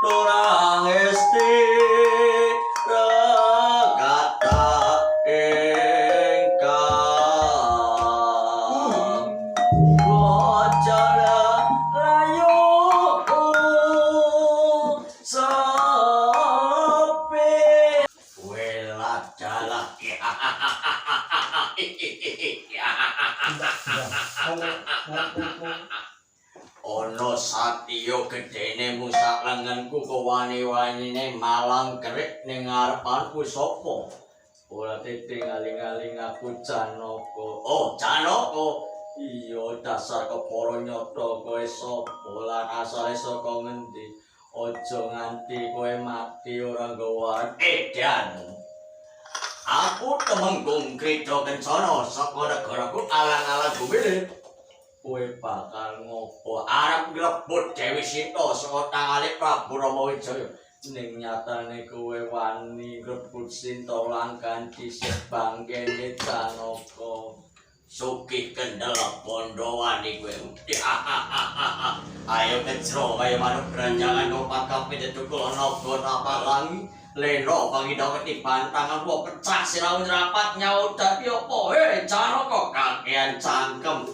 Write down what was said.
Dorang esti rekata ingkang Gocara layu sepi Welat jalak Ono satyo gedene musak lenganku kewani-wanine malang kerik ning ngarepanku sapa? Ora tete ngaling-aling aku Janaka. Oh, Janaka. Iya dasar kepara nyata kowe sapa lan asale saka ngendi? Aja nganti kowe mati ora nggawa edan. Aku Temenggung Krida Kencana saka negaraku alang-alang Gumilir. Kowe bakal ngopo arep ngrebut Dewi Sita saka tangane Prabu Ramawijaya ning nyatane kowe wani ngrebut Sinta langkan dhisik bangkene Janaka sugih kendel bondo wani kowe ayo kecro kaya manuk beranjangan kompak kapit tukul naga napalangi leno pangidha ketiban tangan gua pecah siraun rapat nyaut dadi opo Janaka kakean cangkem